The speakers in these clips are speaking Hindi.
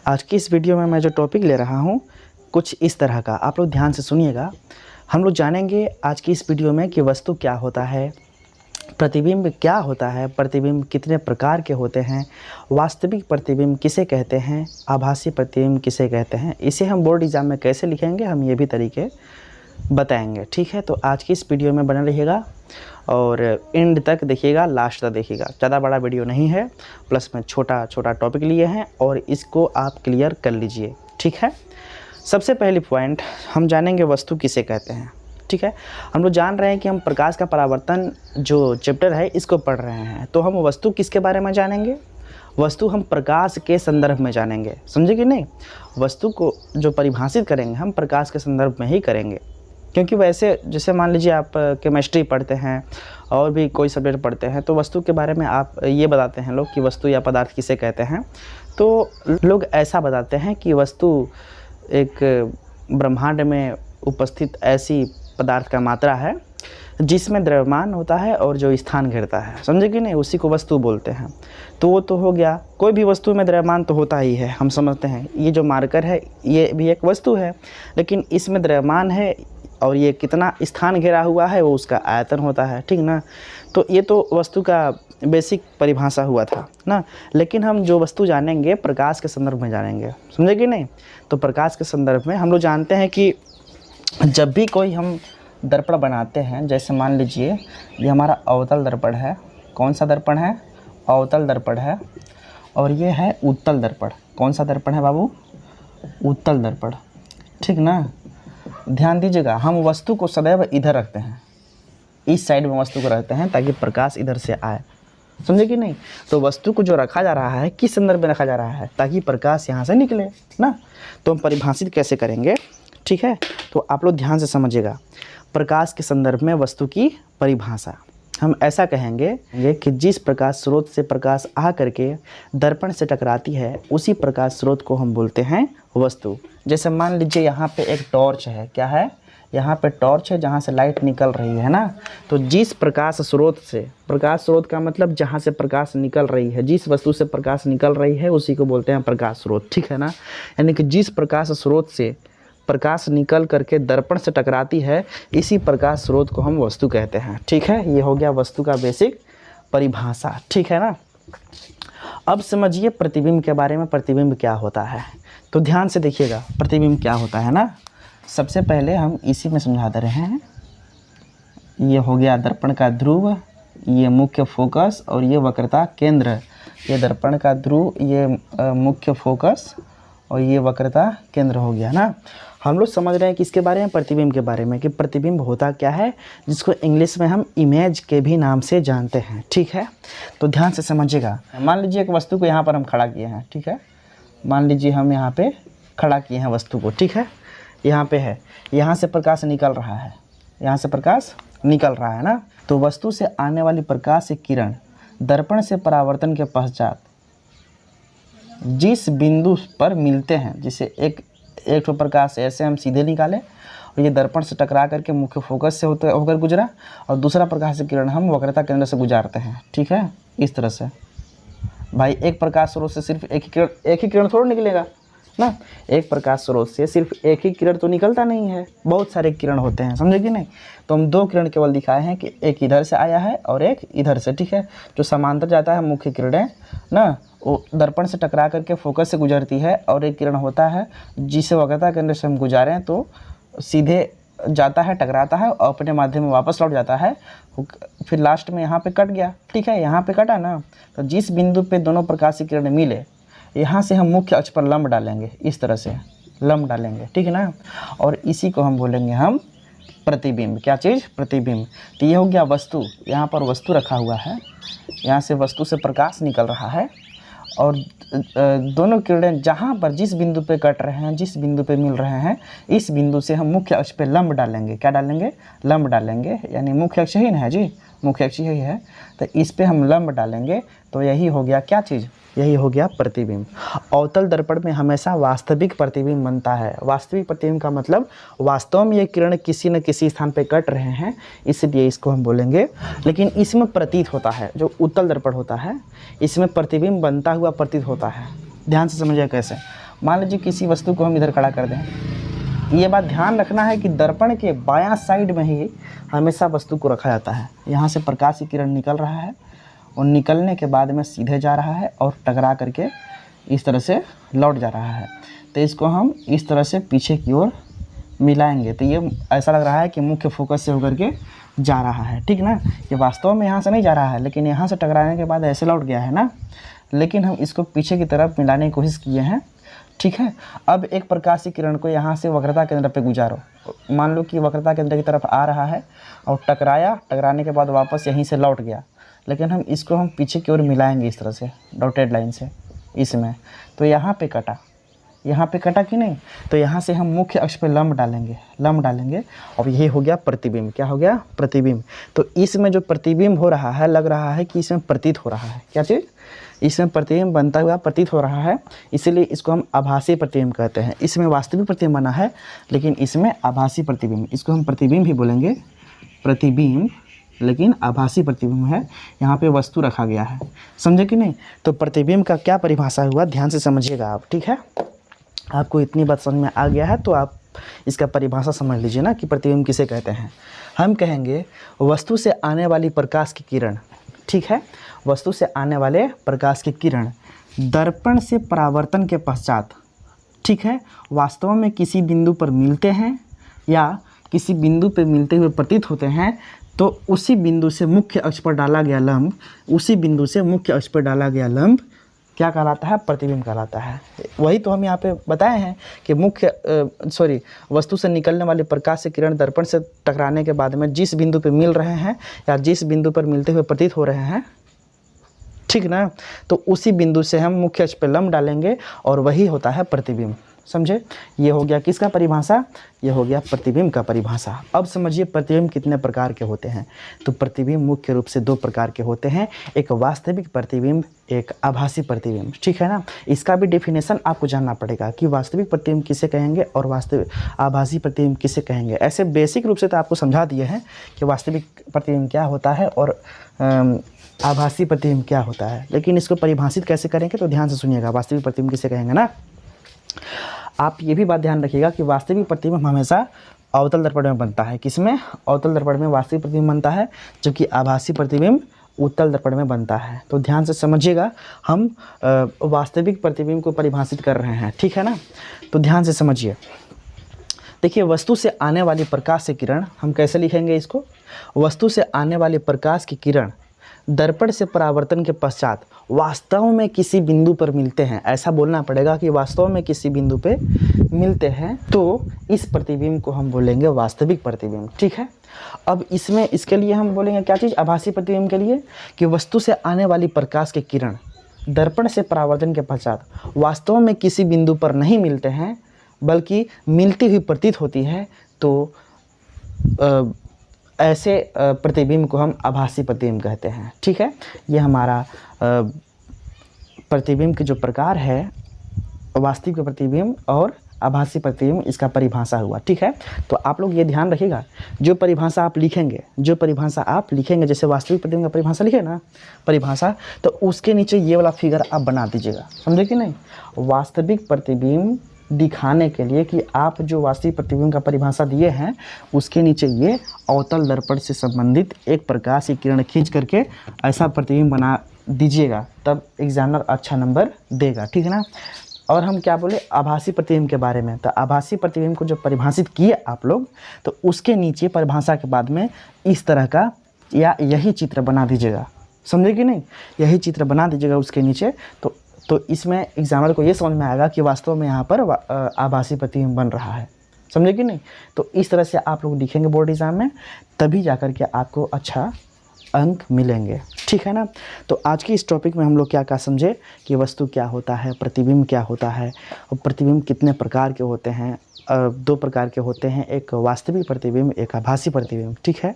आज की इस वीडियो में मैं जो टॉपिक ले रहा हूँ कुछ इस तरह का, आप लोग ध्यान से सुनिएगा। हम लोग जानेंगे आज की इस वीडियो में कि वस्तु क्या होता है, प्रतिबिंब क्या होता है, प्रतिबिंब कितने प्रकार के होते हैं, वास्तविक प्रतिबिंब किसे कहते हैं, आभासी प्रतिबिंब किसे कहते हैं, इसे हम बोर्ड एग्ज़ाम में कैसे लिखेंगे हम ये भी तरीके बताएंगे। ठीक है, तो आज की इस वीडियो में बने रहिएगा और एंड तक देखिएगा, लास्ट तक देखिएगा। ज़्यादा बड़ा वीडियो नहीं है, प्लस में छोटा छोटा टॉपिक लिए हैं और इसको आप क्लियर कर लीजिए। ठीक है, सबसे पहली पॉइंट हम जानेंगे वस्तु किसे कहते हैं। ठीक है, हम लोग जान रहे हैं कि हम प्रकाश का परावर्तन जो चैप्टर है इसको पढ़ रहे हैं, तो हम वस्तु किसके बारे में जानेंगे? वस्तु हम प्रकाश के संदर्भ में जानेंगे, समझे कि नहीं? वस्तु को जो परिभाषित करेंगे हम प्रकाश के संदर्भ में ही करेंगे, क्योंकि वैसे जैसे मान लीजिए आप केमिस्ट्री पढ़ते हैं और भी कोई सब्जेक्ट पढ़ते हैं तो वस्तु के बारे में आप ये बताते हैं लोग कि वस्तु या पदार्थ किसे कहते हैं। तो लोग ऐसा बताते हैं कि वस्तु एक ब्रह्मांड में उपस्थित ऐसी पदार्थ का मात्रा है जिसमें द्रव्यमान होता है और जो स्थान घेरता है, समझे कि नहीं? उसी को वस्तु बोलते हैं। तो वो तो हो गया, कोई भी वस्तु में द्रव्यमान तो होता ही है, हम समझते हैं। ये जो मार्कर है ये भी एक वस्तु है, लेकिन इसमें द्रव्यमान है और ये कितना स्थान घेरा हुआ है वो उसका आयतन होता है, ठीक ना? तो ये तो वस्तु का बेसिक परिभाषा हुआ था ना। लेकिन हम जो वस्तु जानेंगे प्रकाश के संदर्भ में जानेंगे, समझे कि नहीं? तो प्रकाश के संदर्भ में हम लोग जानते हैं कि जब भी कोई हम दर्पण बनाते हैं, जैसे मान लीजिए ये हमारा अवतल दर्पण है। कौन सा दर्पण है? अवतल दर्पण है। और ये है उत्तल दर्पण। कौन सा दर्पण है बाबू? उत्तल दर्पण, ठीक ना? ध्यान दीजिएगा, हम वस्तु को सदैव इधर रखते हैं, इस साइड में वस्तु को रखते हैं ताकि प्रकाश इधर से आए, समझे कि नहीं? तो वस्तु को जो रखा जा रहा है किस संदर्भ में रखा जा रहा है? ताकि प्रकाश यहाँ से निकले ना। तो हम परिभाषित कैसे करेंगे? ठीक है, तो आप लोग ध्यान से समझिएगा। प्रकाश के संदर्भ में वस्तु की परिभाषा हम ऐसा कहेंगे कि जिस प्रकाश स्रोत से प्रकाश आ करके दर्पण से टकराती है उसी प्रकाश स्रोत को हम बोलते हैं वस्तु। जैसे मान लीजिए यहाँ पे एक टॉर्च है, क्या है? यहाँ पे टॉर्च है जहाँ से लाइट निकल रही है ना। तो जिस प्रकाश स्रोत से, प्रकाश स्रोत का मतलब जहाँ से प्रकाश निकल रही है, जिस वस्तु से प्रकाश निकल रही है उसी को बोलते हैं प्रकाश स्रोत, ठीक है ना? यानी कि जिस प्रकाश स्रोत से प्रकाश निकल करके दर्पण से टकराती है इसी प्रकाश स्रोत को हम वस्तु कहते हैं। ठीक है, ये हो गया वस्तु का बेसिक परिभाषा, ठीक है ना? अब समझिए प्रतिबिंब के बारे में। प्रतिबिंब क्या होता है तो ध्यान से देखिएगा, प्रतिबिंब क्या होता है ना। सबसे पहले हम इसी में समझा दे रहे हैं। ये हो गया दर्पण का ध्रुव, ये मुख्य फोकस और ये वक्रता केंद्र। ये दर्पण का ध्रुव, ये मुख्य फोकस और ये वक्रता केंद्र हो गया ना। हम लोग समझ रहे हैं कि इसके बारे में, प्रतिबिंब के बारे में, कि प्रतिबिंब होता क्या है, जिसको इंग्लिश में हम इमेज के भी नाम से जानते हैं। ठीक है, तो ध्यान से समझिएगा। मान लीजिए एक वस्तु को यहाँ पर हम खड़ा किए हैं, ठीक है? मान लीजिए हम यहाँ पे खड़ा किए हैं वस्तु को, ठीक है? यहाँ पे है, यहाँ से प्रकाश निकल रहा है, यहाँ से प्रकाश निकल रहा है ना। तो वस्तु से आने वाली प्रकाश की किरण दर्पण से परावर्तन के पश्चात जिस बिंदु पर मिलते हैं, जिसे एक तो प्रकाश ऐसे हम सीधे निकाले और ये दर्पण से टकरा करके मुख्य फोकस से होकर गुजरा और दूसरा प्रकाश की किरण हम वक्रता केंद्र से गुजारते हैं, ठीक है? इस तरह से भाई एक प्रकाश स्रोत से सिर्फ एक ही किरण थोड़ा निकलेगा ना। एक प्रकाश स्रोत से सिर्फ एक ही किरण तो निकलता नहीं है, बहुत सारे किरण होते हैं, समझे कि नहीं? तो हम दो किरण केवल दिखाए हैं कि एक इधर से आया है और एक इधर से, ठीक है? जो समांतर जाता है मुख्य किरणें ना, वो दर्पण से टकरा करके फोकस से गुजरती है और एक किरण होता है जिसे वक्रता केंद्र से हम गुजारें तो सीधे जाता है, टकराता है और अपने माध्यम में वापस लौट जाता है, फिर लास्ट में यहाँ पे कट गया, ठीक है? यहाँ पे कटा ना। तो जिस बिंदु पे दोनों प्रकाश की किरण मिले यहाँ से हम मुख्य अक्ष पर लंब डालेंगे, इस तरह से लंब डालेंगे, ठीक है ना? और इसी को हम बोलेंगे हम प्रतिबिंब। क्या चीज़? प्रतिबिंब। तो ये हो गया वस्तु। यहाँ पर वस्तु रखा हुआ है, यहाँ से वस्तु से प्रकाश निकल रहा है और दोनों किरणें जहाँ पर जिस बिंदु पे कट रहे हैं, जिस बिंदु पे मिल रहे हैं, इस बिंदु से हम मुख्य अक्ष पे लंब डालेंगे। क्या डालेंगे? लंब डालेंगे, यानी मुख्य अक्ष ही ना है जी, मुख्य अक्ष यही है। तो इस पे हम लंब डालेंगे तो यही हो गया क्या चीज़? यही हो गया प्रतिबिंब। अवतल दर्पण में हमेशा वास्तविक प्रतिबिंब बनता है। वास्तविक प्रतिबिंब का मतलब वास्तव में ये किरण किसी न किसी स्थान पे कट रहे हैं, इसलिए इसको हम बोलेंगे। लेकिन इसमें प्रतीत होता है, जो उत्तल दर्पण होता है इसमें प्रतिबिंब बनता हुआ प्रतीत होता है। ध्यान से समझिए कैसे। मान लीजिए किसी वस्तु को हम इधर खड़ा कर दें, ये बात ध्यान रखना है कि दर्पण के बायां साइड में ही हमेशा वस्तु को रखा जाता है। यहाँ से प्रकाश की किरण निकल रहा है और निकलने के बाद में सीधे जा रहा है और टकरा करके इस तरह से लौट जा रहा है। तो इसको हम इस तरह से पीछे की ओर मिलाएंगे तो ये ऐसा लग रहा है कि मुख्य फोकस से होकर के जा रहा है, ठीक ना। ये वास्तव में यहाँ से नहीं जा रहा है, लेकिन यहाँ से टकराने के बाद ऐसे लौट गया है ना, लेकिन हम इसको पीछे की तरफ मिलाने की कोशिश किए हैं, ठीक है। अब एक प्रकाश की किरण को यहाँ से वक्रता केंद्र पे गुजारो। मान लो कि वक्रता केंद्र की तरफ आ रहा है और टकराया, टकराने के बाद वापस यहीं से लौट गया, लेकिन हम इसको हम पीछे की ओर मिलाएंगे इस तरह से डॉटेड लाइन से इसमें। तो यहाँ पे कटा, यहाँ पे कटा कि नहीं, तो यहाँ से हम मुख्य अक्ष पे लंब डालेंगे और ये हो गया प्रतिबिंब। क्या हो गया? प्रतिबिंब। तो इसमें जो प्रतिबिंब हो रहा है, लग रहा है कि इसमें प्रतीत हो रहा है। क्या चीज़? इसमें प्रतिबिंब बनता हुआ प्रतीत हो रहा है, इसीलिए इसको हम आभासी प्रतिबिंब कहते हैं। इसमें वास्तविक प्रतिबिंब बना है, लेकिन इसमें आभासी प्रतिबिंब, इसको हम प्रतिबिंब ही बोलेंगे, प्रतिबिंब, लेकिन आभासी प्रतिबिंब है। यहाँ पे वस्तु रखा गया है, समझे कि नहीं। तो प्रतिबिंब का क्या परिभाषा हुआ, ध्यान से समझिएगा आप, ठीक है। आपको इतनी बात समझ में आ गया है तो आप इसका परिभाषा समझ लीजिए ना कि प्रतिबिंब किसे कहते हैं। हम कहेंगे वस्तु से आने वाली प्रकाश की किरण, ठीक है, वस्तु से आने वाले प्रकाश की किरण दर्पण से परावर्तन के पश्चात, ठीक है, वास्तव में किसी बिंदु पर मिलते हैं या किसी बिंदु पर मिलते हुए प्रतीत होते हैं, तो उसी बिंदु से मुख्य अक्ष पर डाला गया लंब, उसी बिंदु से मुख्य अक्ष पर डाला गया लंब क्या कहलाता है? प्रतिबिंब कहलाता है। वही तो हम यहाँ पे बताए हैं कि वस्तु से निकलने वाली प्रकाश से किरण दर्पण से टकराने के बाद में जिस बिंदु पे मिल रहे हैं या जिस बिंदु पर मिलते हुए प्रतीत हो रहे हैं, ठीक ना, तो उसी बिंदु से हम मुख्य अक्ष पे लंब डालेंगे और वही होता है प्रतिबिंब। समझे? ये हो गया किसका परिभाषा? ये हो गया प्रतिबिंब का परिभाषा। अब समझिए प्रतिबिंब कितने प्रकार के होते हैं। तो प्रतिबिंब मुख्य रूप से दो प्रकार के होते हैं, एक वास्तविक प्रतिबिंब, एक आभासी प्रतिबिंब, ठीक है ना। इसका भी डेफिनेशन आपको जानना पड़ेगा कि वास्तविक प्रतिबिंब किसे कहेंगे और वास्तविक आभासी प्रतिबिंब किसे कहेंगे। ऐसे बेसिक रूप से तो आपको समझा दिए हैं कि वास्तविक प्रतिबिंब क्या होता है और आभासी प्रतिबिंब क्या होता है, लेकिन इसको परिभाषित कैसे करेंगे तो ध्यान से सुनिएगा। वास्तविक प्रतिबिंब किसे कहेंगे ना, आप ये भी बात ध्यान रखिएगा कि वास्तविक प्रतिबिंब हमेशा अवतल दर्पण में बनता है। किसमें? अवतल दर्पण में वास्तविक प्रतिबिंब बनता है, जबकि आभासी प्रतिबिंब उत्तल दर्पण में बनता है। तो ध्यान से समझिएगा, हम वास्तविक प्रतिबिंब को परिभाषित कर रहे हैं, ठीक है ना। तो ध्यान से समझिए, देखिए वस्तु से आने वाली प्रकाश से किरण हम कैसे लिखेंगे इसको? वस्तु से आने वाली प्रकाश की किरण दर्पण से परावर्तन के पश्चात वास्तव में किसी बिंदु पर मिलते हैं, ऐसा बोलना पड़ेगा कि वास्तव में किसी बिंदु पे मिलते हैं, तो इस प्रतिबिंब को हम बोलेंगे वास्तविक प्रतिबिंब, ठीक है। अब इसमें इसके लिए हम बोलेंगे क्या चीज़? आभासी प्रतिबिंब के लिए कि वस्तु से आने वाली प्रकाश की किरण दर्पण से परावर्तन के पश्चात वास्तव में किसी बिंदु पर नहीं मिलते हैं, बल्कि मिलती हुई प्रतीत होती है, तो ऐसे प्रतिबिंब को हम आभासी प्रतिबिंब कहते हैं, ठीक है। ये हमारा प्रतिबिंब के जो प्रकार है, वास्तविक प्रतिबिंब और आभासी प्रतिबिंब, इसका परिभाषा हुआ, ठीक है। तो आप लोग ये ध्यान रखिएगा, जो परिभाषा आप लिखेंगे, जैसे वास्तविक प्रतिबिंब का परिभाषा लिखे ना परिभाषा, तो उसके नीचे ये वाला फिगर आप बना दीजिएगा, समझे कि नहीं। वास्तविक प्रतिबिंब दिखाने के लिए कि आप जो वास्तविक प्रतिबिंब का परिभाषा दिए हैं, उसके नीचे ये अवतल दर्पण से संबंधित एक प्रकाश की किरण खींच करके ऐसा प्रतिबिंब बना दीजिएगा, तब एग्जामिनर अच्छा नंबर देगा, ठीक है ना। और हम क्या बोले आभासी प्रतिबिंब के बारे में, तो आभासी प्रतिबिंब को जो परिभाषित किए आप लोग, तो उसके नीचे परिभाषा के बाद में इस तरह का या यही चित्र बना दीजिएगा, समझे कि नहीं, यही चित्र बना दीजिएगा उसके नीचे। तो इसमें एग्जामिनर को ये समझ में आएगा कि वास्तव में यहाँ पर आभासी प्रतिबिंब बन रहा है, समझे कि नहीं। तो इस तरह से आप लोग लिखेंगे बोर्ड एग्जाम में, तभी जा कर के आपको अच्छा अंक मिलेंगे, ठीक है ना। तो आज की इस टॉपिक में हम लोग क्या समझे कि वस्तु क्या होता है, प्रतिबिंब क्या होता है, और प्रतिबिंब कितने प्रकार के होते हैं। दो प्रकार के होते हैं, एक वास्तविक प्रतिबिंब, एक आभासी प्रतिबिंब, ठीक है।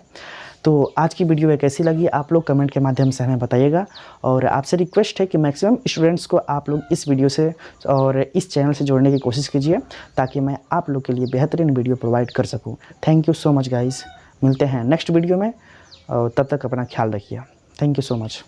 तो आज की वीडियो कैसी लगी आप लोग कमेंट के माध्यम से हमें बताइएगा, और आपसे रिक्वेस्ट है कि मैक्सिमम स्टूडेंट्स को आप लोग इस वीडियो से और इस चैनल से जोड़ने की कोशिश कीजिए, ताकि मैं आप लोग के लिए बेहतरीन वीडियो प्रोवाइड कर सकूं। Thank you so much guys, मिलते हैं नेक्स्ट वीडियो में, और तब तक अपना ख्याल रखिए। Thank you so much.